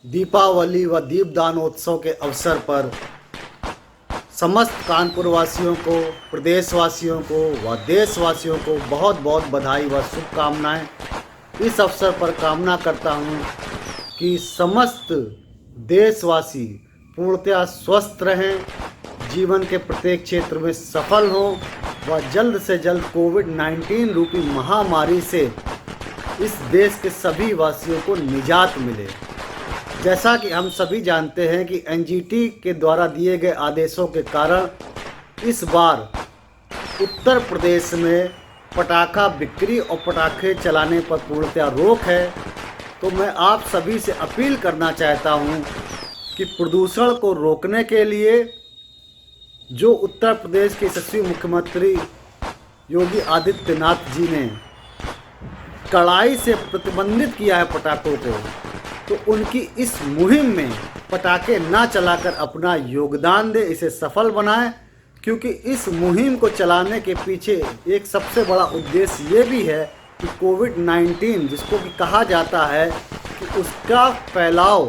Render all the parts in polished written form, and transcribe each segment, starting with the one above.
दीपावली व दीपदानोत्सव के अवसर पर समस्त कानपुर वासियों को, प्रदेशवासियों को व देशवासियों को बहुत बहुत बधाई व शुभकामनाएं। इस अवसर पर कामना करता हूं कि समस्त देशवासी पूर्णतया स्वस्थ रहें, जीवन के प्रत्येक क्षेत्र में सफल हों व जल्द से जल्द कोविड-19 रूपी महामारी से इस देश के सभी वासियों को निजात मिले। जैसा कि हम सभी जानते हैं कि एनजीटी के द्वारा दिए गए आदेशों के कारण इस बार उत्तर प्रदेश में पटाखा बिक्री और पटाखे चलाने पर पूर्णतया रोक है। तो मैं आप सभी से अपील करना चाहता हूं कि प्रदूषण को रोकने के लिए जो उत्तर प्रदेश के यशस्वी मुख्यमंत्री योगी आदित्यनाथ जी ने कड़ाई से प्रतिबंधित किया है पटाखों को, तो उनकी इस मुहिम में पटाखे ना चलाकर अपना योगदान दे, इसे सफल बनाएं। क्योंकि इस मुहिम को चलाने के पीछे एक सबसे बड़ा उद्देश्य ये भी है कि कोविड-19 जिसको कि कहा जाता है कि उसका फैलाव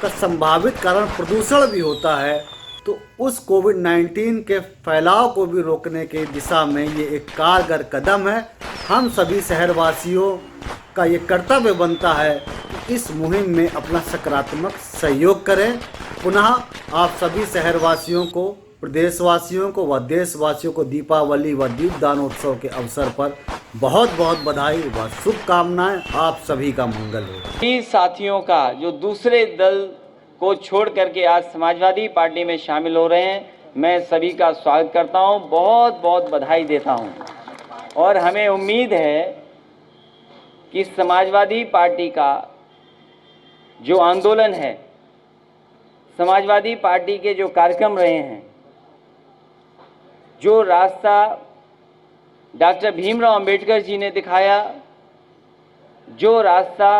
का संभावित कारण प्रदूषण भी होता है, तो उस कोविड-19 के फैलाव को भी रोकने के दिशा में ये एक कारगर कदम है। हम सभी शहरवासियों का ये कर्तव्य बनता है कि इस मुहिम में अपना सकारात्मक सहयोग करें। पुनः आप सभी शहरवासियों को, प्रदेशवासियों को व देशवासियों को दीपावली व दीपदानोत्सव के अवसर पर बहुत बहुत बधाई व शुभकामनाएं। आप सभी का मंगल हो। साथियों का जो दूसरे दल को छोड़ करके आज समाजवादी पार्टी में शामिल हो रहे हैं, मैं सभी का स्वागत करता हूं, बहुत बहुत बधाई देता हूं। और हमें उम्मीद है कि समाजवादी पार्टी का जो आंदोलन है, समाजवादी पार्टी के जो कार्यक्रम रहे हैं, जो रास्ता डॉक्टर भीमराव अंबेडकर जी ने दिखाया, जो रास्ता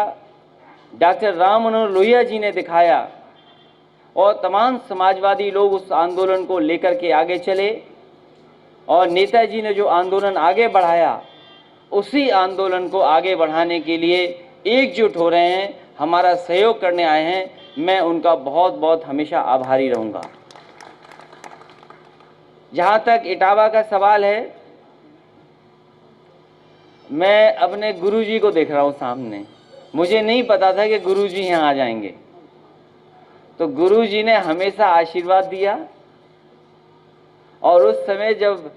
डॉक्टर राम मनोहर लोहिया जी ने दिखाया, और तमाम समाजवादी लोग उस आंदोलन को लेकर के आगे चले, और नेताजी ने जो आंदोलन आगे बढ़ाया, उसी आंदोलन को आगे बढ़ाने के लिए एकजुट हो रहे हैं, हमारा सहयोग करने आए हैं। मैं उनका बहुत बहुत हमेशा आभारी रहूँगा। जहाँ तक इटावा का सवाल है, मैं अपने गुरुजी को देख रहा हूँ सामने। मुझे नहीं पता था कि गुरुजी यहाँ आ जाएंगे, तो गुरुजी ने हमेशा आशीर्वाद दिया। और उस समय जब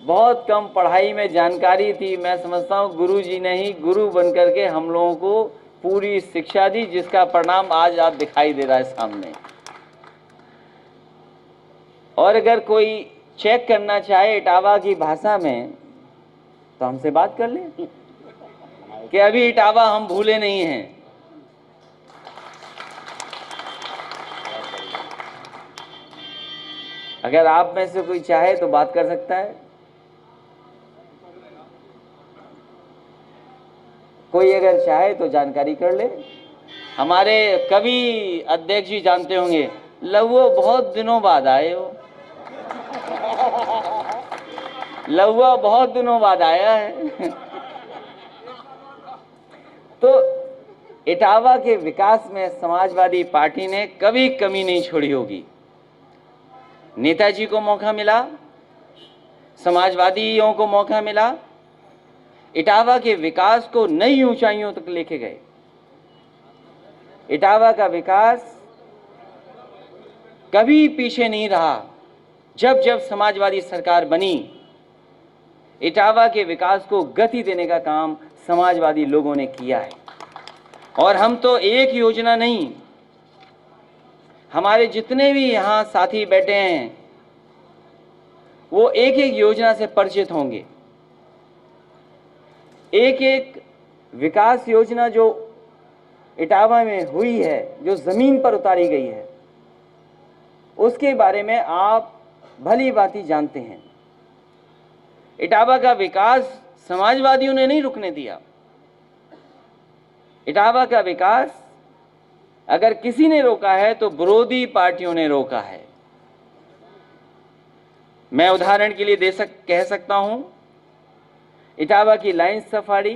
बहुत कम पढ़ाई में जानकारी थी, मैं समझता हूँ गुरुजी ने ही गुरु बन करके हम लोगों को पूरी शिक्षा दी, जिसका परिणाम आज आप दिखाई दे रहा है सामने। और अगर कोई चेक करना चाहे इटावा की भाषा में, तो हमसे बात कर ले कि अभी इटावा हम भूले नहीं हैं। अगर आप में से कोई चाहे तो बात कर सकता है। कोई अगर चाहे तो जानकारी कर ले। हमारे कवि अध्यक्ष जी जानते होंगे, लहुआ बहुत दिनों बाद आए हो। लहुआ बहुत दिनों बाद आया है। तो इटावा के विकास में समाजवादी पार्टी ने कभी कमी नहीं छोड़ी होगी। नेताजी को मौका मिला, समाजवादियों को मौका मिला, इटावा के विकास को नई ऊंचाइयों तक लेके गए। इटावा का विकास कभी पीछे नहीं रहा। जब जब समाजवादी सरकार बनी, इटावा के विकास को गति देने का काम समाजवादी लोगों ने किया है। और हम तो एक योजना नहीं, हमारे जितने भी यहाँ साथी बैठे हैं, वो एक एक योजना से परिचित होंगे। एक एक विकास योजना जो इटावा में हुई है, जो जमीन पर उतारी गई है, उसके बारे में आप भली भांति जानते हैं। इटावा का विकास समाजवादियों ने नहीं रुकने दिया। इटावा का विकास अगर किसी ने रोका है तो विरोधी पार्टियों ने रोका है। मैं उदाहरण के लिए कह सकता हूं, इटावा की लाइन सफारी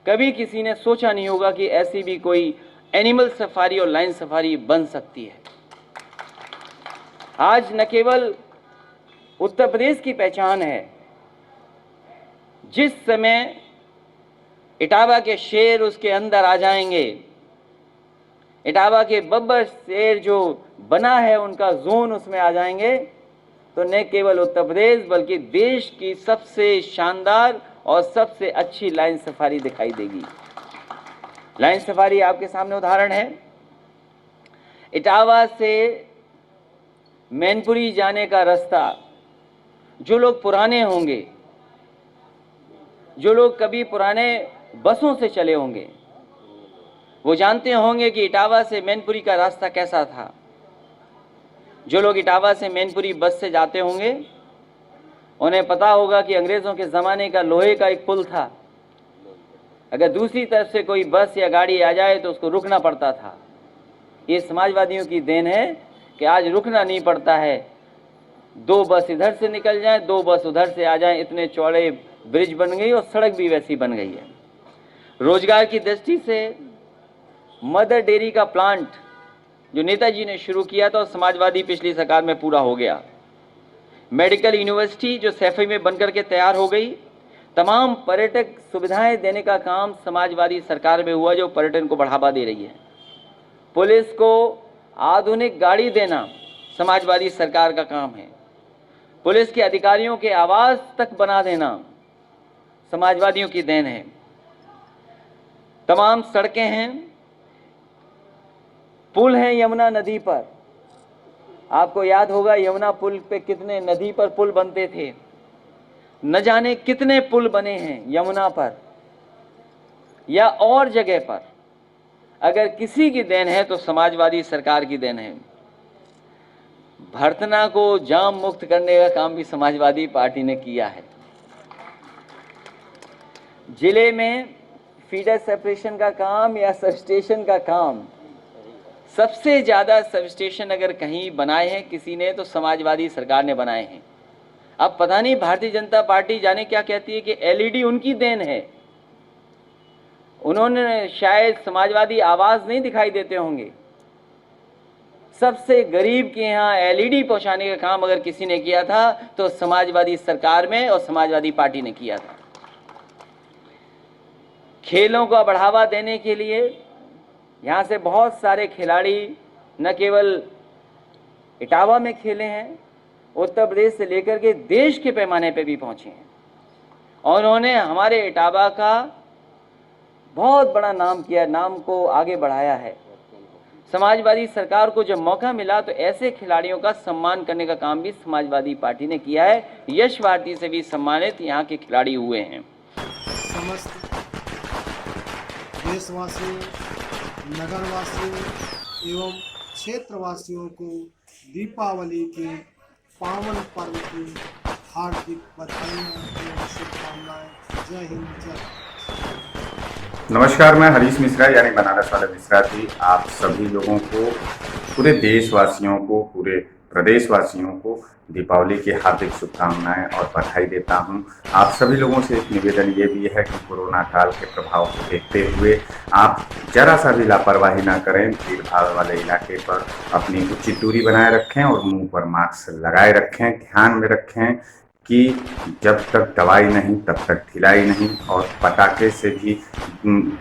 कभी किसी ने सोचा नहीं होगा कि ऐसी भी कोई एनिमल सफारी और लाइन सफारी बन सकती है। आज न केवल उत्तर प्रदेश की पहचान है, जिस समय इटावा के शेर उसके अंदर आ जाएंगे, इटावा के बब्बर शेर जो बना है उनका जोन उसमें आ जाएंगे, तो न केवल उत्तर प्रदेश बल्कि देश की सबसे शानदार और सबसे अच्छी लाइन सफारी दिखाई देगी। लाइन सफारी आपके सामने उदाहरण है। इटावा से मैनपुरी जाने का रास्ता, जो लोग पुराने होंगे, जो लोग कभी पुराने बसों से चले होंगे, वो जानते होंगे कि इटावा से मैनपुरी का रास्ता कैसा था। जो लोग इटावा से मैनपुरी बस से जाते होंगे उन्हें पता होगा कि अंग्रेज़ों के ज़माने का लोहे का एक पुल था। अगर दूसरी तरफ से कोई बस या गाड़ी आ जाए तो उसको रुकना पड़ता था। ये समाजवादियों की देन है कि आज रुकना नहीं पड़ता है। 2 बस इधर से निकल जाएं, 2 बस उधर से आ जाएं, इतने चौड़े ब्रिज बन गई और सड़क भी वैसी बन गई है। रोजगार की दृष्टि से मदर डेयरी का प्लांट जो नेताजी ने शुरू किया था और समाजवादी पिछली सरकार में पूरा हो गया। मेडिकल यूनिवर्सिटी जो सैफई में बनकर के तैयार हो गई। तमाम पर्यटक सुविधाएं देने का काम समाजवादी सरकार में हुआ, जो पर्यटन को बढ़ावा दे रही है। पुलिस को आधुनिक गाड़ी देना समाजवादी सरकार का काम है। पुलिस के अधिकारियों के आवास तक बना देना समाजवादियों की देन है। तमाम सड़कें हैं, पुल हैं यमुना नदी पर। आपको याद होगा यमुना पुल पे कितने नदी पर पुल बनते थे, न जाने कितने पुल बने हैं यमुना पर या और जगह पर। अगर किसी की देन है तो समाजवादी सरकार की देन है। भरतना को जाम मुक्त करने का काम भी समाजवादी पार्टी ने किया है। जिले में फीडर सेपरेशन का काम या सब स्टेशन का काम, सबसे ज़्यादा सब स्टेशन अगर कहीं बनाए हैं किसी ने तो समाजवादी सरकार ने बनाए हैं। अब पता नहीं भारतीय जनता पार्टी जाने क्या कहती है कि एलईडी उनकी देन है। उन्होंने शायद समाजवादी आवाज़ नहीं दिखाई देते होंगे। सबसे गरीब के यहाँ एलईडी पहुँचाने का काम अगर किसी ने किया था तो समाजवादी सरकार में और समाजवादी पार्टी ने किया था। खेलों का बढ़ावा देने के लिए यहाँ से बहुत सारे खिलाड़ी न केवल इटावा में खेले हैं, उत्तर प्रदेश से लेकर के देश के पैमाने पे भी पहुँचे हैं और उन्होंने हमारे इटावा का बहुत बड़ा नाम किया, नाम को आगे बढ़ाया है। समाजवादी सरकार को जब मौका मिला तो ऐसे खिलाड़ियों का सम्मान करने का काम भी समाजवादी पार्टी ने किया है। यश भारती से भी सम्मानित यहाँ के खिलाड़ी हुए हैं। समस्त देशवासियों, नगरवासियों एवं क्षेत्रवासियों को दीपावली के पावन पर्व की हार्दिक बधाइयाँ एवं शुभकामनाएं। जय हिंद, जय भारत। नमस्कार, मैं हरीश मिश्रा यानी बनारस वाले मिश्रा जी आप सभी लोगों को, पूरे देशवासियों को, पूरे प्रदेशवासियों को दीपावली की हार्दिक शुभकामनाएं और बधाई देता हूं। आप सभी लोगों से एक निवेदन ये भी है कि कोरोना काल के प्रभाव को देखते हुए आप जरा सा भी लापरवाही ना करें। भीड़ भाड़ वाले इलाके पर अपनी उचित दूरी बनाए रखें और मुंह पर मास्क लगाए रखें। ध्यान में रखें कि जब तक दवाई नहीं तब तक ढिलाई नहीं, और पटाखे से भी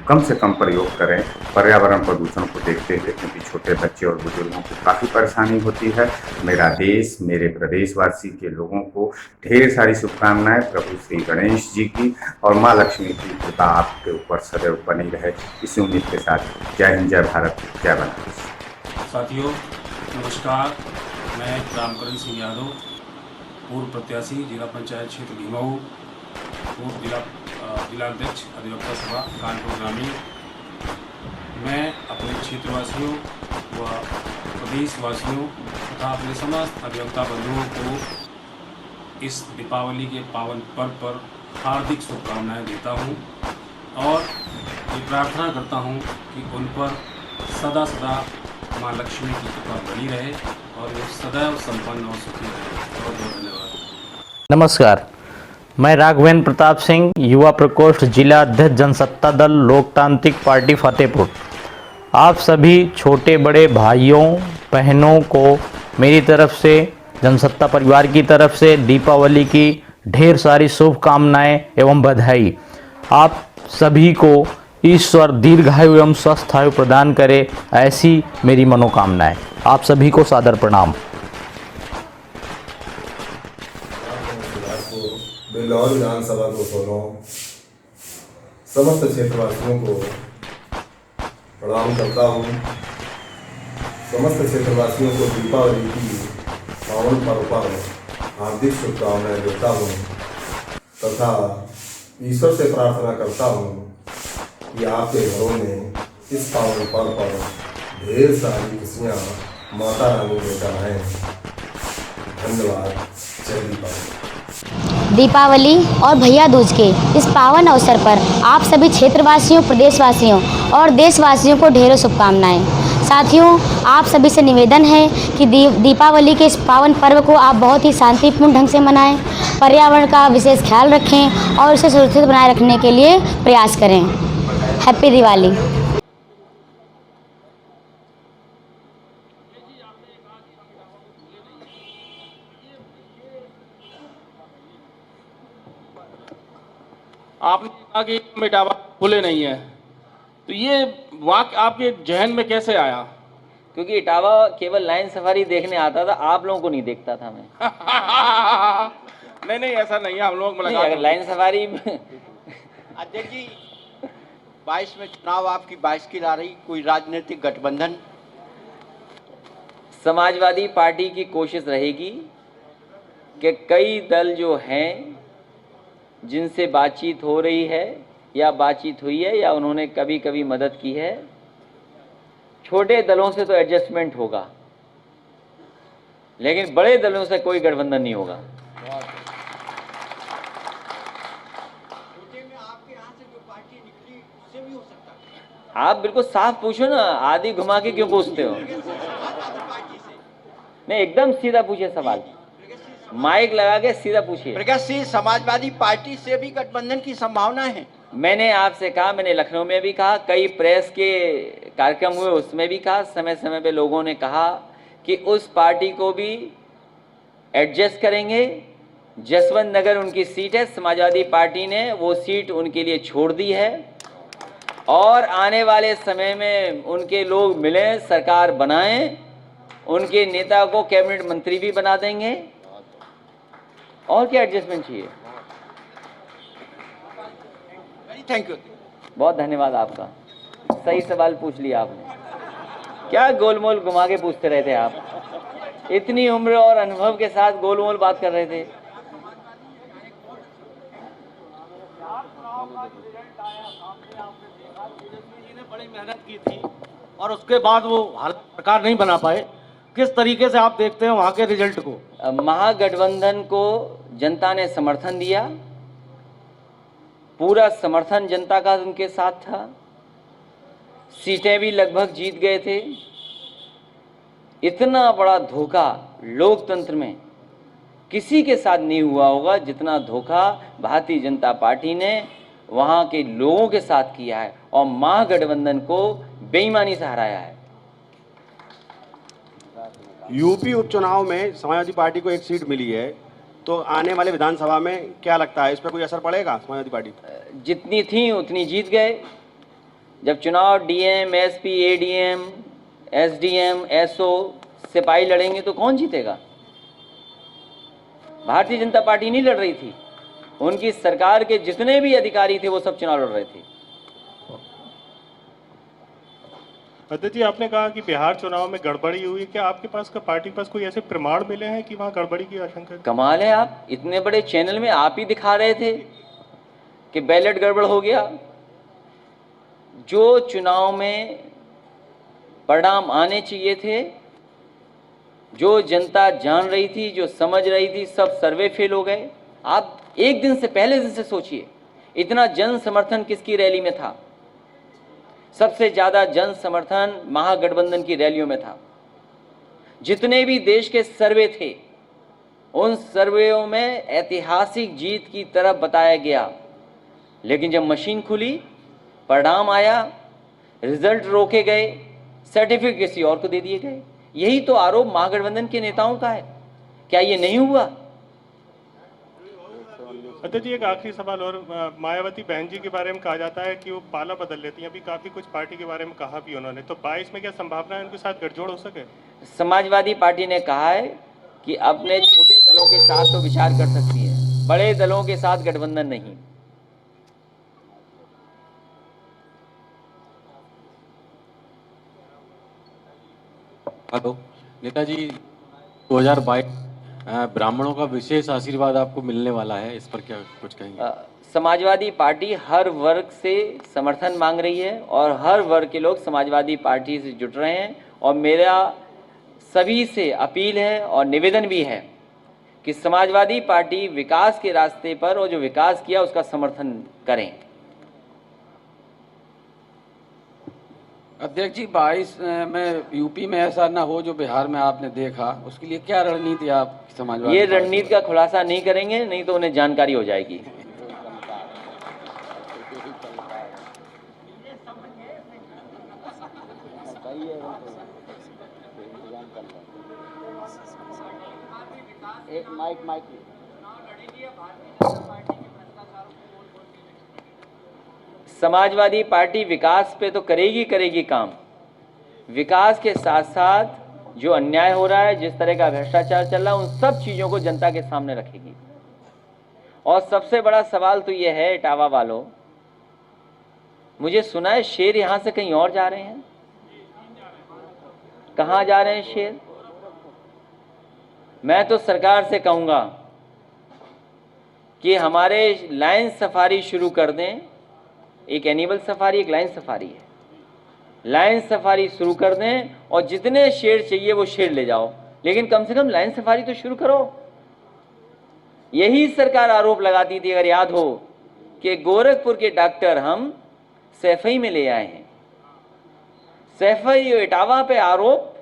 कम से कम प्रयोग करें पर्यावरण प्रदूषण को देखते हुए, क्योंकि छोटे बच्चे और बुजुर्गों को काफ़ी परेशानी होती है। मेरा देश, मेरे प्रदेशवासी के लोगों को ढेर सारी शुभकामनाएं। प्रभु श्री गणेश जी की और माँ लक्ष्मी की कृपा आपके ऊपर सदैव बनी रहे, इसी उम्मीद के साथ जय हिंद, जय भारत, जय बनारस। साथियों नमस्कार, मैं रामकरण सिंह यादव, पूर्व प्रत्याशी जिला पंचायत क्षेत्र भीमऊ, पूर्व जिलाध्यक्ष अधिवक्ता सभा कानपुर ग्रामीण। मैं अपने क्षेत्रवासियों व प्रदेशवासियों तथा अपने समस्त अधिवक्ता बंधुओं को इस दीपावली के पावन पर्व पर हार्दिक शुभकामनाएं देता हूं और ये प्रार्थना करता हूं कि उन पर सदा सदा माँ लक्ष्मी की कृपा बनी रहे और वो सदैव संपन्न और सुखी रहे। बहुत बहुत धन्यवाद। नमस्कार, मैं राघवेंद्र प्रताप सिंह, युवा प्रकोष्ठ जिला अध्यक्ष जनसत्ता दल लोकतांत्रिक पार्टी फतेहपुर। आप सभी छोटे बड़े भाइयों बहनों को मेरी तरफ से, जनसत्ता परिवार की तरफ से दीपावली की ढेर सारी शुभकामनाएं एवं बधाई। आप सभी को ईश्वर दीर्घायु एवं स्वस्थ आयु प्रदान करे, ऐसी मेरी मनोकामनाएं। आप सभी को सादर प्रणाम। बिल्लौर विधानसभा को सुनो, समस्त क्षेत्रवासियों को प्रणाम करता हूँ। समस्त क्षेत्रवासियों को दीपावली की पावन पर्व पर हार्दिक शुभकामनाएं देता हूँ तथा ईश्वर से प्रार्थना करता हूँ कि आपके घरों में इस पावन पर्व पर ढेर सारी खुशियाँ माता रानी लेकर आएँ। धन्यवाद। जय दीपावली। दीपावली और भैया दूज के इस पावन अवसर पर आप सभी क्षेत्रवासियों, प्रदेशवासियों और देशवासियों को ढेरों शुभकामनाएं। साथियों, आप सभी से निवेदन है कि दीपावली के इस पावन पर्व को आप बहुत ही शांतिपूर्ण ढंग से मनाएं, पर्यावरण का विशेष ख्याल रखें और इसे सुरक्षित बनाए रखने के लिए प्रयास करें। हैप्पी दिवाली। आपने कहा कि इटावा खुले नहीं है, तो ये वाक्य आपके जहन में कैसे आया? क्योंकि इटावा केवल लाइन सफारी देखने आता था, आप लोगों को नहीं देखता था मैं। नहीं ऐसा नहीं है, हम लोग नहीं, अगर लाइन सफारी अध्यक्ष जी, 22 में चुनाव आपकी 22 की ला रही, कोई राजनीतिक गठबंधन? समाजवादी पार्टी की कोशिश रहेगी कि कई दल जो हैं जिनसे बातचीत हो रही है या बातचीत हुई है या उन्होंने कभी कभी मदद की है, छोटे दलों से तो एडजस्टमेंट होगा, लेकिन बड़े दलों से कोई गठबंधन नहीं होगा। आप बिल्कुल साफ पूछो ना, आदि घुमा के क्यों पूछते हो? नहीं, एकदम सीधा पूछिए सवाल, माइक लगा के सीधा पूछिए। प्रगतिशील समाजवादी पार्टी से भी गठबंधन की संभावना है? मैंने आपसे कहा, मैंने लखनऊ में भी कहा, कई प्रेस के कार्यक्रम हुए उसमें भी कहा, समय समय पे लोगों ने कहा कि उस पार्टी को भी एडजस्ट करेंगे। जसवंत नगर उनकी सीट है, समाजवादी पार्टी ने वो सीट उनके लिए छोड़ दी है और आने वाले समय में उनके लोग मिलें, सरकार बनाएं, उनके नेता को कैबिनेट मंत्री भी बना देंगे। और क्या एडजस्टमेंट चाहिए? Thank you. बहुत धन्यवाद आपका, सही सवाल पूछ लिया आपने। क्या गोलमोल घुमा के पूछते रहे थे आप? इतनी उम्र और अनुभव के साथ गोलमोल बात कर रहे थे। बड़ी मेहनत की थी और उसके बाद वो सरकार नहीं बना पाए। किस तरीके से आप देखते हैं वहाँ के रिजल्ट को? महागठबंधन को जनता ने समर्थन दिया, पूरा समर्थन जनता का उनके साथ था, सीटें भी लगभग जीत गए थे। इतना बड़ा धोखा लोकतंत्र में किसी के साथ नहीं हुआ होगा जितना धोखा भारतीय जनता पार्टी ने वहाँ के लोगों के साथ किया है और महागठबंधन को बेईमानी से हराया है। यूपी उपचुनाव में समाजवादी पार्टी को एक सीट मिली है, तो आने वाले विधानसभा में क्या लगता है, इस पर कोई असर पड़ेगा? समाजवादी पार्टी जितनी थी उतनी जीत गए। जब चुनाव DM, SP, ADM, SDM, SO, सिपाही लड़ेंगे तो कौन जीतेगा? भारतीय जनता पार्टी नहीं लड़ रही थी, उनकी सरकार के जितने भी अधिकारी थे वो सब चुनाव लड़ रहे थे। अध्यक्ष जी, आपने कहा कि बिहार चुनाव में गड़बड़ी हुई, क्या आपके पास पार्टी के पास कोई ऐसे प्रमाण मिले हैं कि वहाँ गड़बड़ी की आशंका? कमाल है, आप इतने बड़े चैनल में आप ही दिखा रहे थे कि बैलेट गड़बड़ हो गया। जो चुनाव में परिणाम आने चाहिए थे, जो जनता जान रही थी, जो समझ रही थी, सब सर्वे फेल हो गए। आप एक दिन से पहले दिन से सोचिए, इतना जन समर्थन किसकी रैली में था? सबसे ज्यादा जन समर्थन महागठबंधन की रैलियों में था। जितने भी देश के सर्वे थे उन सर्वेयों में ऐतिहासिक जीत की तरफ बताया गया, लेकिन जब मशीन खुली, परिणाम आया, रिजल्ट रोके गए, सर्टिफिकेट किसी और को दे दिए गए। यही तो आरोप महागठबंधन के नेताओं का है। क्या ये नहीं हुआ? अध्यक्ष जी, एक आखिरी सवाल और। मायावती बहन जी के बारे में कहा जाता है कि वो पाला बदल लेती हैं। अभी काफी कुछ पार्टी के बारे में कहा भी उन्होंने, तो 22 में क्या संभावना है उनके साथ गठजोड़ हो सके? समाजवादी पार्टी ने कहा है कि अपने छोटे दलों के साथ तो विचार कर सकती है, बड़े दलों के साथ गठबंधन नहीं। हेलो नेताजी, 2022 ब्राह्मणों का विशेष आशीर्वाद आपको मिलने वाला है, इस पर क्या कुछ कहेंगे? समाजवादी पार्टी हर वर्ग से समर्थन मांग रही है और हर वर्ग के लोग समाजवादी पार्टी से जुट रहे हैं। और मेरा सभी से अपील है और निवेदन भी है कि समाजवादी पार्टी विकास के रास्ते पर और जो विकास किया उसका समर्थन करें। अध्यक्ष जी, 22 में यूपी में ऐसा ना हो जो बिहार में आपने देखा, उसके लिए क्या रणनीति आप समाजवादी? ये रणनीति का खुलासा नहीं करेंगे, नहीं तो उन्हें जानकारी हो जाएगी। एक माइक समाजवादी पार्टी विकास पे तो करेगी काम। विकास के साथ साथ जो अन्याय हो रहा है, जिस तरह का भ्रष्टाचार चल रहा है, उन सब चीजों को जनता के सामने रखेगी। और सबसे बड़ा सवाल तो ये है, इटावा वालों, मुझे सुना है शेर यहां से कहीं और जा रहे हैं। कहां जा रहे हैं शेर? मैं तो सरकार से कहूंगा कि हमारे लाइन सफारी शुरू कर दें। एक एनिमल सफारी, एक लाइन सफारी है। लाइन सफारी शुरू कर दें और जितने शेर चाहिए वो शेर ले जाओ, लेकिन कम से कम लाइन सफारी तो शुरू करो। यही सरकार आरोप लगाती थी, अगर याद हो, कि गोरखपुर के डॉक्टर हम सैफई में ले आए हैं। सैफई और इटावा पे आरोप,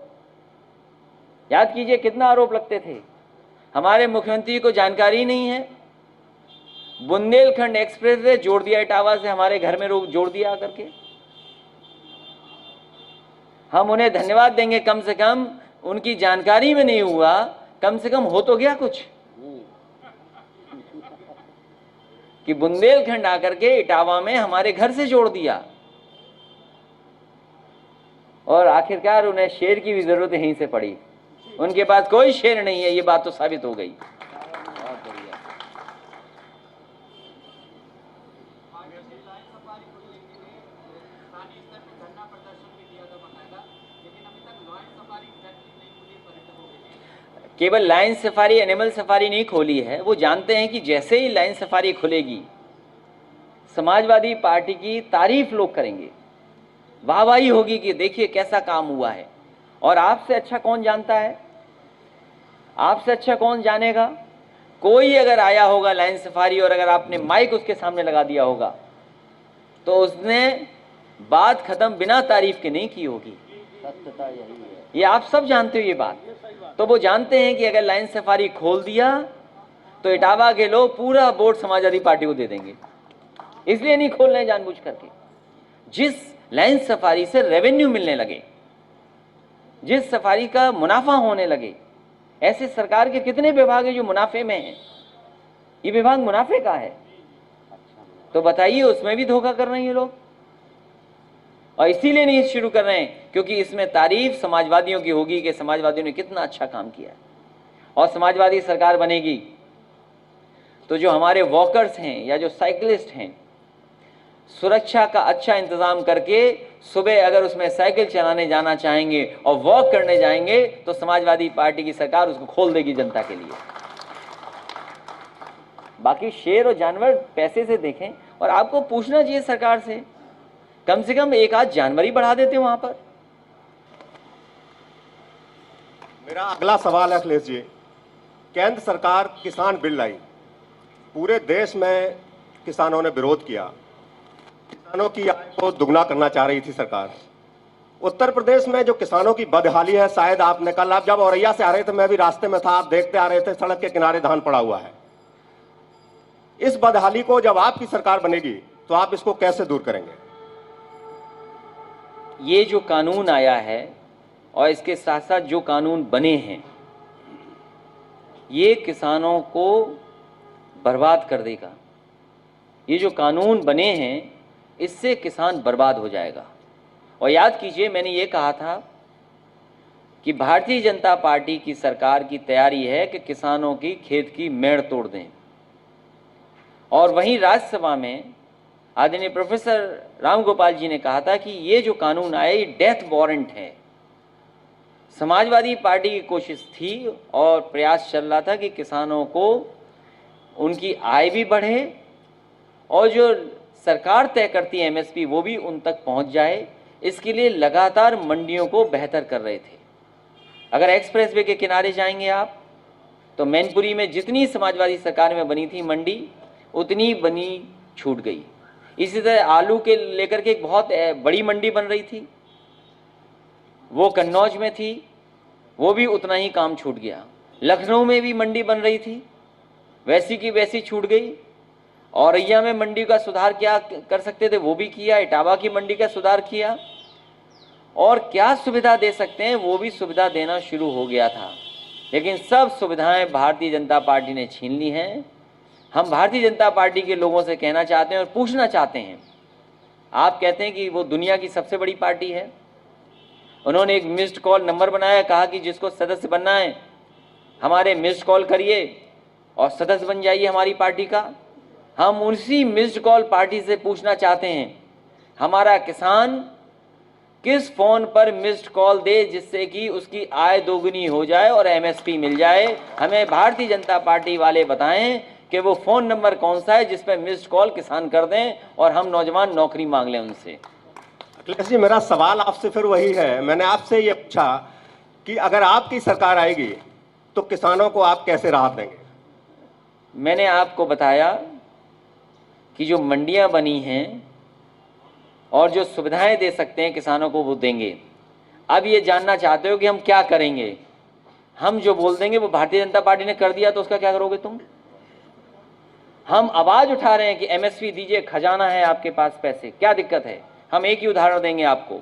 याद कीजिए कितना आरोप लगते थे। हमारे मुख्यमंत्री को जानकारी नहीं है। बुंदेलखंड एक्सप्रेसवे जोड़ दिया इटावा से, हमारे घर में रोक जोड़ दिया करके। हम उन्हें धन्यवाद देंगे, कम से कम उनकी जानकारी में नहीं हुआ, कम से कम हो तो गया कुछ, कि बुंदेलखंड आकर के इटावा में हमारे घर से जोड़ दिया। और आखिरकार उन्हें शेर की भी जरूरत यहीं से पड़ी। उनके पास कोई शेर नहीं है, ये बात तो साबित हो गई। केवल लाइन सफारी, एनिमल सफारी नहीं खोली है। वो जानते हैं कि जैसे ही लाइन सफारी खुलेगी, समाजवादी पार्टी की तारीफ लोग करेंगे, वाहवाही होगी कि देखिए कैसा काम हुआ है। और आपसे अच्छा कौन जानता है? आपसे अच्छा कौन जानेगा? कोई अगर आया होगा लाइन सफारी और अगर आपने माइक उसके सामने लगा दिया होगा, तो उसने बात खत्म बिना तारीफ के नहीं की होगी। सत्यता यही है, ये आप सब जानते हो ये बात। तो वो जानते हैं कि अगर लाइन सफारी खोल दिया तो इटावा के लोग पूरा वोट समाजवादी पार्टी को दे देंगे, इसलिए नहीं खोल रहे जानबूझ करके। जिस लाइन सफारी से रेवेन्यू मिलने लगे, जिस सफारी का मुनाफा होने लगे, ऐसे सरकार के कितने विभाग हैं जो मुनाफे में हैं? ये विभाग मुनाफे का है, तो बताइए उसमें भी धोखा कर रहे हैं ये लोग। और इसीलिए नहीं शुरू कर रहे हैं क्योंकि इसमें तारीफ समाजवादियों की होगी कि समाजवादियों ने कितना अच्छा काम किया। और समाजवादी सरकार बनेगी तो जो हमारे वॉकर्स हैं या जो साइकिलिस्ट हैं, सुरक्षा का अच्छा इंतजाम करके सुबह अगर उसमें साइकिल चलाने जाना चाहेंगे और वॉक करने जाएंगे तो समाजवादी पार्टी की सरकार उसको खोल देगी जनता के लिए। बाकी शेर और जानवर पैसे से देखें, और आपको पूछना चाहिए सरकार से, कम कम एक आध जानवर ही बढ़ा देते वहां पर। मेरा अगला सवाल है अखिलेश जी, केंद्र सरकार किसान बिल लाई, पूरे देश में किसानों ने विरोध किया, किसानों की आय को दुगना करना चाह रही थी सरकार। उत्तर प्रदेश में जो किसानों की बदहाली है, शायद आपने कल, आप जब औरैया से आ रहे थे, मैं भी रास्ते में था, आप देखते आ रहे थे, सड़क के किनारे धान पड़ा हुआ है। इस बदहाली को जब आपकी सरकार बनेगी तो आप इसको कैसे दूर करेंगे? ये जो कानून आया है और इसके साथ साथ जो कानून बने हैं, ये किसानों को बर्बाद कर देगा। ये जो कानून बने हैं, इससे किसान बर्बाद हो जाएगा। और याद कीजिए, मैंने ये कहा था कि भारतीय जनता पार्टी की सरकार की तैयारी है कि किसानों की खेत की मेड़ तोड़ दें। और वहीं राज्यसभा में आदरणीय प्रोफेसर राम गोपाल जी ने कहा था कि ये जो कानून आया ये डेथ वारंट है। समाजवादी पार्टी की कोशिश थी और प्रयास चल रहा था कि किसानों को उनकी आय भी बढ़े और जो सरकार तय करती है एमएसपी वो भी उन तक पहुंच जाए। इसके लिए लगातार मंडियों को बेहतर कर रहे थे। अगर एक्सप्रेसवे के किनारे जाएंगे आप तो मैनपुरी में जितनी समाजवादी सरकार में बनी थी मंडी, उतनी बनी छूट गई। इसी तरह आलू के लेकर के एक बहुत बड़ी मंडी बन रही थी, वो कन्नौज में थी, वो भी उतना ही काम छूट गया। लखनऊ में भी मंडी बन रही थी, वैसी की वैसी छूट गई। औरैया में मंडी का सुधार क्या कर सकते थे वो भी किया, इटावा की मंडी का सुधार किया, और क्या सुविधा दे सकते हैं वो भी सुविधा देना शुरू हो गया था। लेकिन सब सुविधाएं भारतीय जनता पार्टी ने छीन ली हैं। हम भारतीय जनता पार्टी के लोगों से कहना चाहते हैं और पूछना चाहते हैं, आप कहते हैं कि वो दुनिया की सबसे बड़ी पार्टी है। उन्होंने एक मिस्ड कॉल नंबर बनाया, कहा कि जिसको सदस्य बनना है हमारे मिस्ड कॉल करिए और सदस्य बन जाइए हमारी पार्टी का। हम उसी मिस्ड कॉल पार्टी से पूछना चाहते हैं, हमारा किसान किस फोन पर मिस्ड कॉल दे जिससे कि उसकी आय दोगुनी हो जाए और एमएसपी मिल जाए। हमें भारतीय जनता पार्टी वाले बताएं कि वो फ़ोन नंबर कौन सा है जिस पर मिस्ड कॉल किसान कर दें और हम नौजवान नौकरी मांग लें उनसे। अखिलेश जी, मेरा सवाल आपसे फिर वही है। मैंने आपसे ये पूछा कि अगर आपकी सरकार आएगी तो किसानों को आप कैसे राहत देंगे? मैंने आपको बताया कि जो मंडियां बनी हैं और जो सुविधाएं दे सकते हैं किसानों को वो देंगे। अब ये जानना चाहते हो कि हम क्या करेंगे। हम जो बोल देंगे वो भारतीय जनता पार्टी ने कर दिया तो उसका क्या करोगे तुम? हम आवाज उठा रहे हैं कि एमएसपी दीजिए, खजाना है आपके पास पैसे, क्या दिक्कत है? हम एक ही उदाहरण देंगे आपको।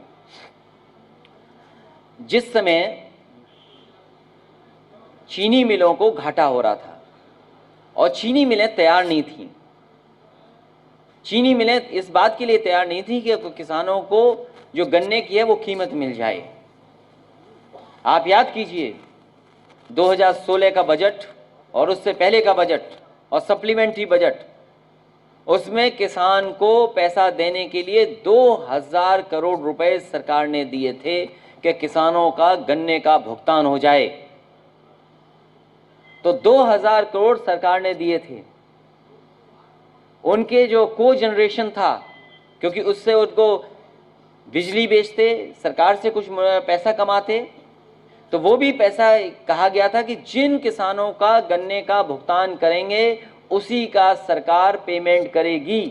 जिस समय चीनी मिलों को घाटा हो रहा था और चीनी मिलें तैयार नहीं थी, चीनी मिलें इस बात के लिए तैयार नहीं थी कि किसानों को जो गन्ने की है वो कीमत मिल जाए। आप याद कीजिए 2016 का बजट और उससे पहले का बजट और सप्लीमेंट्री बजट, उसमें किसान को पैसा देने के लिए 2000 करोड़ रुपए सरकार ने दिए थे कि किसानों का गन्ने का भुगतान हो जाए। तो 2000 करोड़ सरकार ने दिए थे। उनके जो को जनरेशन था, क्योंकि उससे उनको बिजली बेचते, सरकार से कुछ पैसा कमाते, तो वो भी पैसा कहा गया था कि जिन किसानों का गन्ने का भुगतान करेंगे उसी का सरकार पेमेंट करेगी।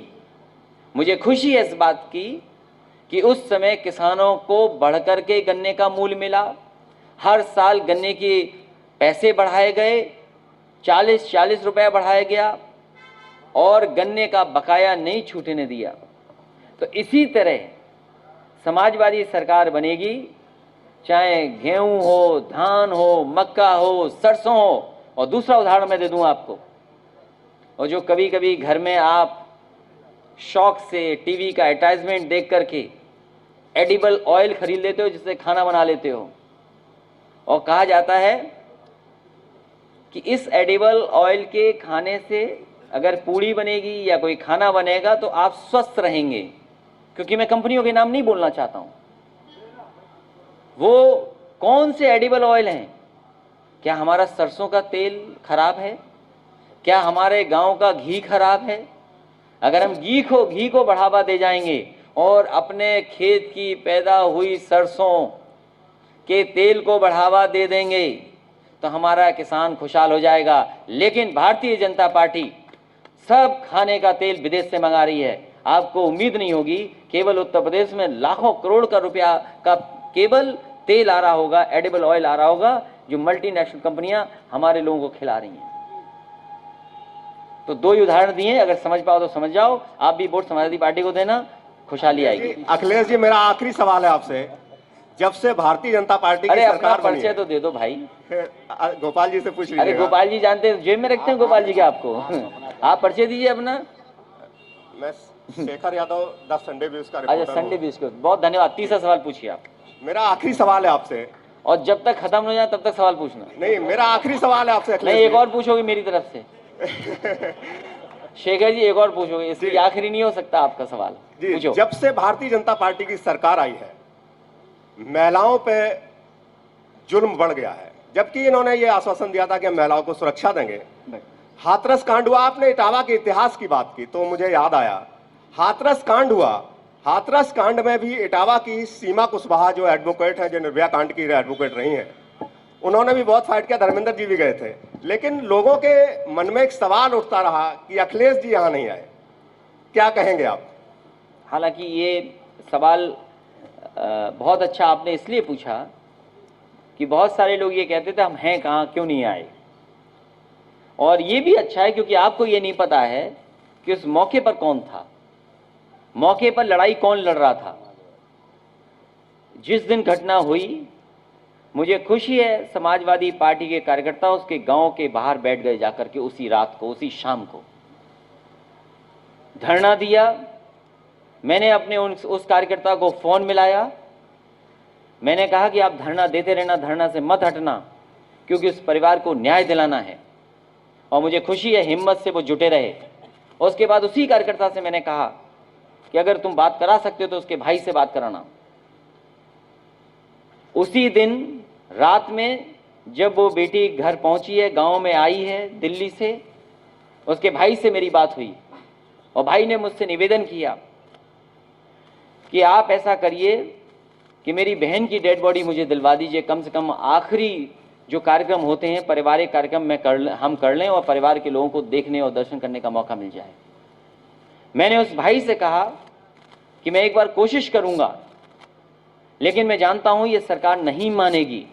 मुझे खुशी है इस बात की कि उस समय किसानों को बढ़कर के गन्ने का मूल्य मिला। हर साल गन्ने के पैसे बढ़ाए गए, 40 रुपए बढ़ाया गया और गन्ने का बकाया नहीं छूटने दिया। तो इसी तरह समाजवादी सरकार बनेगी, चाहे गेहूं हो, धान हो, मक्का हो, सरसों हो। और दूसरा उदाहरण मैं दे दूं आपको, और जो कभी कभी घर में आप शौक से टीवी का एडवर्टाइजमेंट देख करके एडिबल ऑयल खरीद लेते हो जिससे खाना बना लेते हो, और कहा जाता है कि इस एडिबल ऑयल के खाने से अगर पूड़ी बनेगी या कोई खाना बनेगा तो आप स्वस्थ रहेंगे। क्योंकि मैं कंपनियों के नाम नहीं बोलना चाहता हूं। वो कौन से एडिबल ऑयल हैं? क्या हमारा सरसों का तेल खराब है? क्या हमारे गांव का घी खराब है? अगर हम घी को बढ़ावा दे जाएंगे और अपने खेत की पैदा हुई सरसों के तेल को बढ़ावा दे देंगे तो हमारा किसान खुशहाल हो जाएगा। लेकिन भारतीय जनता पार्टी सब खाने का तेल विदेश से मंगा रही है। आपको उम्मीद नहीं होगी, केवल उत्तर प्रदेश में लाखों करोड़ का रुपया का केवल तेल आ रहा होगा, एडिबल ऑयल आ रहा होगा, जो मल्टीनेशनल कंपनियां हमारे लोगों को खिला रही हैं। तो दो ही उदाहरण दिए, अगर समझ पाओ तो समझ जाओ। आप भी वोट समाजवादी पार्टी को देना खुशहाली आएगी। अखिलेश जी, मेरा आखिरी सवाल है आपसे, जब से भारतीय जनता पार्टी की अरे अपना सरकार बनी परिचय है, तो दे दो भाई। गोपाल जी से पूछ अरे लीजिएगा। गोपाल जी जानते हैं, जेब में रखते हैं गोपाल जी के आपको। आप परिचय दीजिए अपना। मैं Shekhar Yadav, the Sunday views का अच्छा, रिपोर्टर संडे हूं। व्यूज को बहुत धन्यवाद। तीसरा सवाल पूछिए आप। मेरा आखिरी सवाल है आपसे। और जब तक खत्म हो जाए तब तक सवाल पूछना। नहीं, मेरा आखिरी सवाल है आपसे अखिलेश नहीं, एक जी। और पूछोगे मेरी तरफ से। शेखर जी, एक और पूछोगे, इसलिए आखिरी नहीं हो सकता आपका सवाल। जी, पूछो। जब से भारतीय जनता पार्टी की सरकार आई है, महिलाओं पे जुल्म बढ़ गया है, जबकि इन्होंने ये आश्वासन दिया था कि हम महिलाओं को सुरक्षा देंगे। हाथरस कांड हुआ, आपने इटावा के इतिहास की बात की तो मुझे याद आया, हाथरस कांड हुआ। हाथरस कांड में भी इटावा की सीमा कुशवाहा जो एडवोकेट हैं, जो निर्भया कांड की एडवोकेट रही हैं, उन्होंने भी बहुत फाइट किया, धर्मेंद्र जी भी गए थे। लेकिन लोगों के मन में एक सवाल उठता रहा कि अखिलेश जी यहाँ नहीं आए, क्या कहेंगे आप? हालांकि ये सवाल बहुत अच्छा आपने इसलिए पूछा कि बहुत सारे लोग ये कहते थे हम हैं कहाँ, क्यों नहीं आए। और ये भी अच्छा है क्योंकि आपको ये नहीं पता है कि उस मौके पर कौन था, मौके पर लड़ाई कौन लड़ रहा था। जिस दिन घटना हुई, मुझे खुशी है समाजवादी पार्टी के कार्यकर्ता उसके गांव के बाहर बैठ गए जाकर के, उसी रात को, उसी शाम को धरना दिया। मैंने अपने उस कार्यकर्ता को फोन मिलाया, मैंने कहा कि आप धरना देते रहना, धरना से मत हटना, क्योंकि उस परिवार को न्याय दिलाना है। और मुझे खुशी है हिम्मत से वो जुटे रहे। उसके बाद उसी कार्यकर्ता से मैंने कहा कि अगर तुम बात करा सकते हो तो उसके भाई से बात कराना। उसी दिन रात में जब वो बेटी घर पहुंची है, गांव में आई है दिल्ली से, उसके भाई से मेरी बात हुई और भाई ने मुझसे निवेदन किया कि आप ऐसा करिए कि मेरी बहन की डेड बॉडी मुझे दिलवा दीजिए, कम से कम आखिरी जो कार्यक्रम होते हैं पारिवारिक कार्यक्रम हम कर लें और परिवार के लोगों को देखने और दर्शन करने का मौका मिल जाए। मैंने उस भाई से कहा कि मैं एक बार कोशिश करूंगा, लेकिन मैं जानता हूं ये सरकार नहीं मानेगी।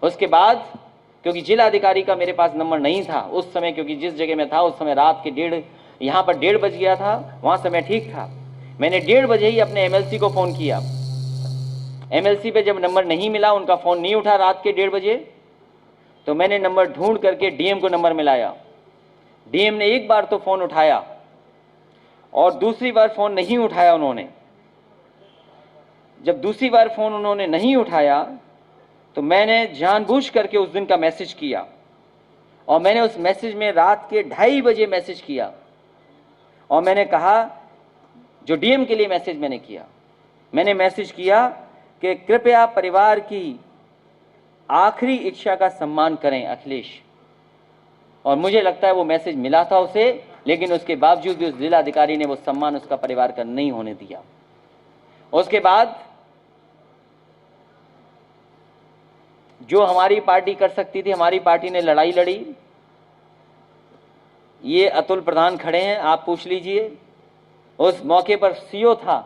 उसके बाद क्योंकि जिला अधिकारी का मेरे पास नंबर नहीं था उस समय, क्योंकि जिस जगह में था उस समय रात के 1:30, यहाँ पर 1:30 बज गया था, वहाँ समय ठीक था। मैंने 1:30 बजे ही अपने एमएलसी को फ़ोन किया। एमएलसी पे जब नंबर नहीं मिला, उनका फ़ोन नहीं उठा रात के 1:30 बजे, तो मैंने नंबर ढूंढ करके डीएम को नंबर मिलाया। डीएम ने एक बार तो फ़ोन उठाया और दूसरी बार फ़ोन नहीं उठाया उन्होंने। जब दूसरी बार फ़ोन उन्होंने नहीं उठाया तो मैंने जानबूझ करके उस दिन का मैसेज किया और मैंने उस मैसेज में रात के 2:30 बजे मैसेज किया और मैंने कहा, जो डीएम के लिए मैसेज मैंने किया, मैंने मैसेज किया कि कृपया परिवार की आखिरी इच्छा का सम्मान करें अखिलेश। और मुझे लगता है वो मैसेज मिला था उसे, लेकिन उसके बावजूद भी उस जिलाधिकारी ने वो सम्मान उसका परिवार का नहीं होने दिया। उसके बाद जो हमारी पार्टी कर सकती थी, हमारी पार्टी ने लड़ाई लड़ी। ये अतुल प्रधान खड़े हैं, आप पूछ लीजिए। उस मौके पर सीओ था,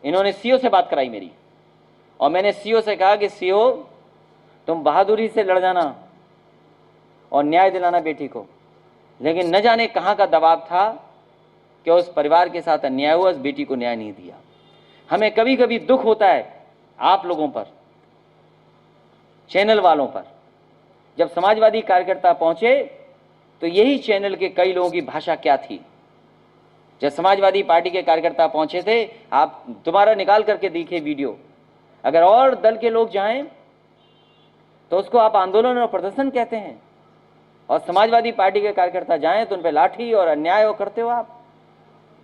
इन्होंने सीओ से बात कराई मेरी और मैंने सीओ से कहा कि सीओ तुम बहादुरी से लड़ जाना और न्याय दिलाना बेटी को। लेकिन न जाने कहाँ का दबाव था कि उस परिवार के साथ अन्याय हुआ, उस बेटी को न्याय नहीं दिया। हमें कभी कभी दुख होता है आप लोगों पर, चैनल वालों पर। जब समाजवादी कार्यकर्ता पहुंचे तो यही चैनल के कई लोगों की भाषा क्या थी। जब समाजवादी पार्टी के कार्यकर्ता पहुंचे थे, आप दोबारा निकाल करके देखिए वीडियो, अगर और दल के लोग जाएं तो उसको आप आंदोलन और प्रदर्शन कहते हैं, और समाजवादी पार्टी के कार्यकर्ता जाएं तो उन पर लाठी और अन्याय करते हो आप।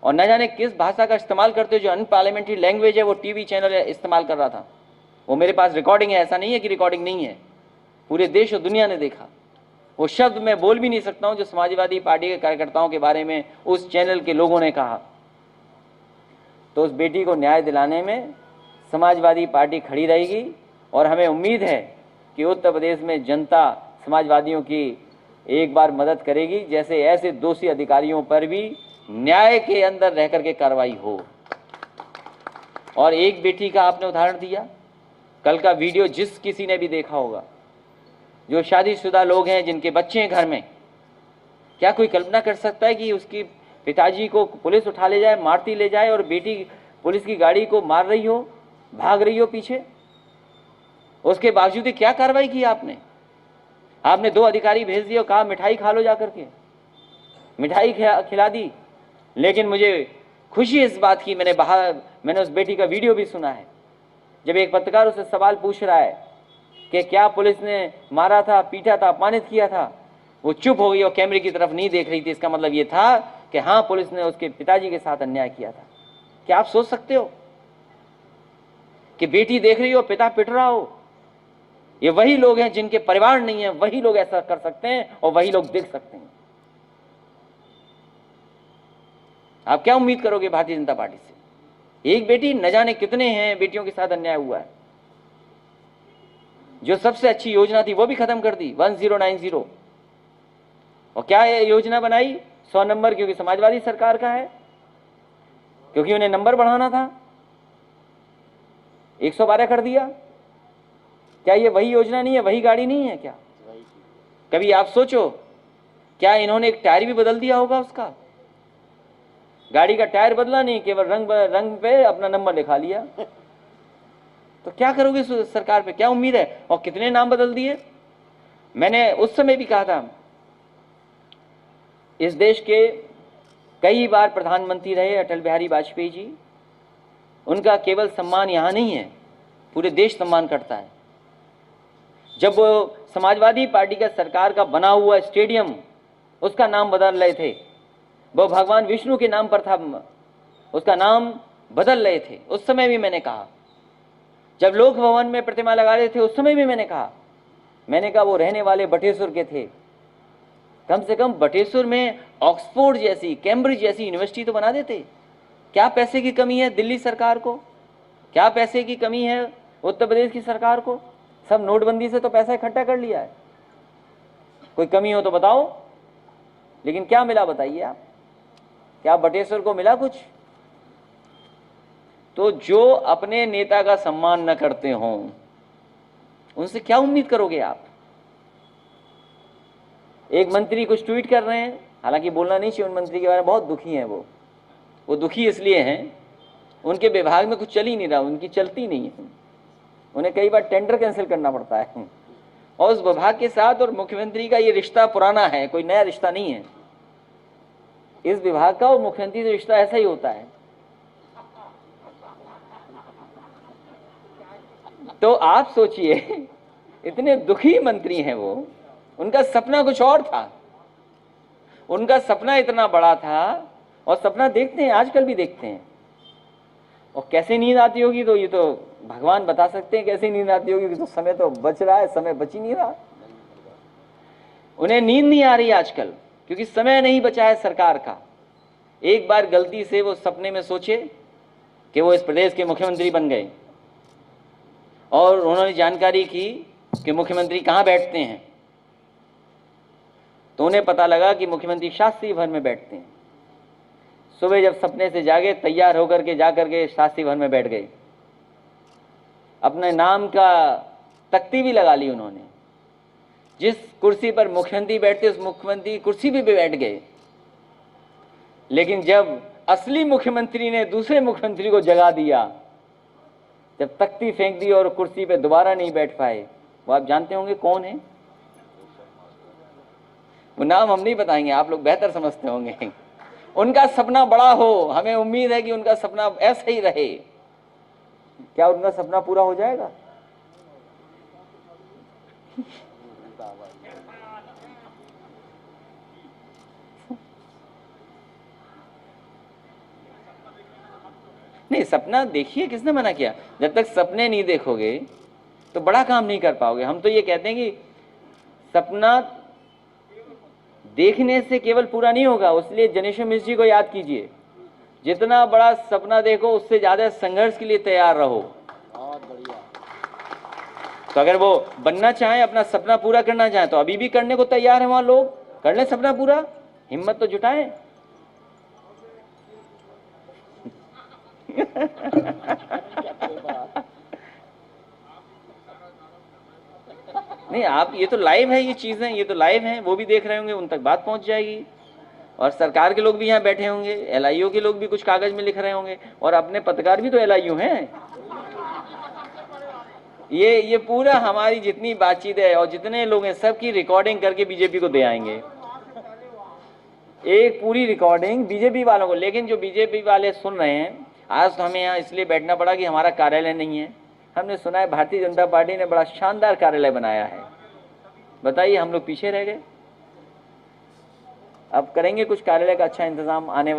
और न जाने किस भाषा का इस्तेमाल करते हो, जो अनपार्लियामेंट्री लैंग्वेज है वो टीवी चैनल इस्तेमाल कर रहा था। वो मेरे पास रिकॉर्डिंग है, ऐसा नहीं है कि रिकॉर्डिंग नहीं है, पूरे देश और दुनिया ने देखा। वो शब्द मैं बोल भी नहीं सकता हूं जो समाजवादी पार्टी के कार्यकर्ताओं के बारे में उस चैनल के लोगों ने कहा। तो उस बेटी को न्याय दिलाने में समाजवादी पार्टी खड़ी रहेगी और हमें उम्मीद है कि उत्तर प्रदेश में जनता समाजवादियों की एक बार मदद करेगी, जैसे ऐसे दोषी अधिकारियों पर भी न्याय के अंदर रह करके कार्रवाई हो। और एक बेटी का आपने उदाहरण दिया, कल का वीडियो जिस किसी ने भी देखा होगा, जो शादीशुदा लोग हैं जिनके बच्चे हैं घर में, क्या कोई कल्पना कर सकता है कि उसकी पिताजी को पुलिस उठा ले जाए, मारती ले जाए और बेटी पुलिस की गाड़ी को मार रही हो, भाग रही हो पीछे, उसके बावजूद भी क्या कार्रवाई की आपने? आपने 2 अधिकारी भेज दिए और कहा मिठाई खा लो जाकर के, मिठाई खिला दी। लेकिन मुझे खुशी इस बात की, मैंने उस बेटी का वीडियो भी सुना है, जब एक पत्रकार उससे सवाल पूछ रहा है कि क्या पुलिस ने मारा था, पीटा था, अपमानित किया था, वो चुप हो गई और कैमरे की तरफ नहीं देख रही थी। इसका मतलब ये था कि हाँ, पुलिस ने उसके पिताजी के साथ अन्याय किया था। क्या आप सोच सकते हो कि बेटी देख रही हो, पिता पिट रहा हो? ये वही लोग हैं जिनके परिवार नहीं है, वही लोग ऐसा कर सकते हैं और वही लोग देख सकते हैं। आप क्या उम्मीद करोगे भारतीय जनता पार्टी से? एक बेटी, न जाने कितने हैं बेटियों के साथ अन्याय हुआ है। जो सबसे अच्छी योजना थी वो भी खत्म कर दी, 1090। और क्या ये योजना बनाई? 100 नंबर, क्योंकि समाजवादी सरकार का है, क्योंकि उन्हें नंबर बढ़ाना था, 112 कर दिया। क्या ये वही योजना नहीं है, वही गाड़ी नहीं है क्या? कभी आप सोचो, क्या इन्होंने एक टायर भी बदल दिया होगा उसका? गाड़ी का टायर बदला नहीं, केवल रंग पे अपना नंबर लिखा लिया। तो क्या करोगे सरकार पे? क्या उम्मीद है? और कितने नाम बदल दिए। मैंने उस समय भी कहा था, इस देश के कई बार प्रधानमंत्री रहे अटल बिहारी वाजपेयी जी, उनका केवल सम्मान यहाँ नहीं है, पूरे देश सम्मान करता है। जब वो समाजवादी पार्टी का सरकार का बना हुआ स्टेडियम, उसका नाम बदल रहे थे, वो भगवान विष्णु के नाम पर था, उसका नाम बदल रहे थे, उस समय भी मैंने कहा। जब लोक भवन में प्रतिमा लगा रहे थे, उस समय भी मैंने कहा वो रहने वाले बटेश्वर के थे। कम से कम बटेश्वर में ऑक्सफोर्ड जैसी, कैम्ब्रिज जैसी यूनिवर्सिटी तो बना देते। क्या पैसे की कमी है दिल्ली सरकार को? क्या पैसे की कमी है उत्तर प्रदेश की सरकार को? सब नोटबंदी से तो पैसा इकट्ठा कर लिया है। कोई कमी हो तो बताओ। लेकिन क्या मिला बताइए आप? क्या बटेश्वर को मिला कुछ? तो जो अपने नेता का सम्मान न करते हों, उनसे क्या उम्मीद करोगे आप? एक मंत्री कुछ ट्वीट कर रहे हैं, हालांकि बोलना नहीं चाहिए उन मंत्री के बारे में, बहुत दुखी हैं वो दुखी इसलिए हैं, उनके विभाग में कुछ चल ही नहीं रहा, उनकी चलती नहीं है, उन्हें कई बार टेंडर कैंसिल करना पड़ता है। और उस विभाग के साथ और मुख्यमंत्री का ये रिश्ता पुराना है, कोई नया रिश्ता नहीं है। इस विभाग का और मुख्यमंत्री से रिश्ता ऐसा ही होता है। तो आप सोचिए, इतने दुखी मंत्री हैं वो, उनका सपना कुछ और था, उनका सपना इतना बड़ा था। और सपना देखते हैं, आजकल भी देखते हैं। और कैसे नींद आती होगी तो ये तो भगवान बता सकते हैं कैसे नींद आती होगी, तो समय तो बच रहा है, समय बच ही नहीं रहा। उन्हें नींद नहीं आ रही आजकल, क्योंकि समय नहीं बचा है सरकार का। एक बार गलती से वो सपने में सोचे कि वो इस प्रदेश के मुख्यमंत्री बन गए, और उन्होंने जानकारी की कि मुख्यमंत्री कहाँ बैठते हैं, तो उन्हें पता लगा कि मुख्यमंत्री शास्त्री भवन में बैठते हैं। सुबह जब सपने से जागे, तैयार होकर के जाकर के शास्त्री भवन में बैठ गए। अपने नाम का तख्ती भी लगा ली उन्होंने, जिस कुर्सी पर मुख्यमंत्री बैठते उस मुख्यमंत्री कुर्सी भी बैठ गए। लेकिन जब असली मुख्यमंत्री ने दूसरे मुख्यमंत्री को जगा दिया, जब तख्ती फेंक दी और कुर्सी पे दोबारा नहीं बैठ पाए, वो आप जानते होंगे कौन है। वो नाम हम नहीं बताएंगे, आप लोग बेहतर समझते होंगे। उनका सपना बड़ा हो, हमें उम्मीद है कि उनका सपना ऐसा ही रहे। क्या उनका सपना पूरा हो जाएगा? नहीं, सपना देखिए, किसने मना किया? जब तक सपने नहीं देखोगे तो बड़ा काम नहीं कर पाओगे। हम तो ये कहते हैं कि सपना देखने से केवल पूरा नहीं होगा, इसलिए जनेश्वर मिश्र जी को याद कीजिए, जितना बड़ा सपना देखो उससे ज्यादा संघर्ष के लिए तैयार रहो। तो अगर वो बनना चाहें, अपना सपना पूरा करना चाहें, तो अभी भी करने को तैयार है वहां लोग, कर लें सपना पूरा, हिम्मत तो जुटाएं। नहीं, आप ये तो लाइव है, ये चीजें ये तो लाइव हैं, वो भी देख रहे होंगे, उन तक बात पहुंच जाएगी। और सरकार के लोग भी यहाँ बैठे होंगे, एलआईओ के लोग भी कुछ कागज में लिख रहे होंगे, और अपने पत्रकार भी तो एलआईओ हैं। ये पूरा हमारी जितनी बातचीत है और जितने लोग हैं सबकी रिकॉर्डिंग करके बीजेपी को दे आएंगे, एक पूरी रिकॉर्डिंग बीजेपी वालों को। लेकिन जो बीजेपी वाले सुन रहे हैं, आज तो हमें यहाँ इसलिए बैठना पड़ा कि हमारा कार्यालय नहीं है। हमने सुना है भारतीय जनता पार्टी ने बड़ा शानदार कार्यालय बनाया है, बताइए हम लोग पीछे रह गए। अब करेंगे कुछ कार्यालय का अच्छा इंतजाम आने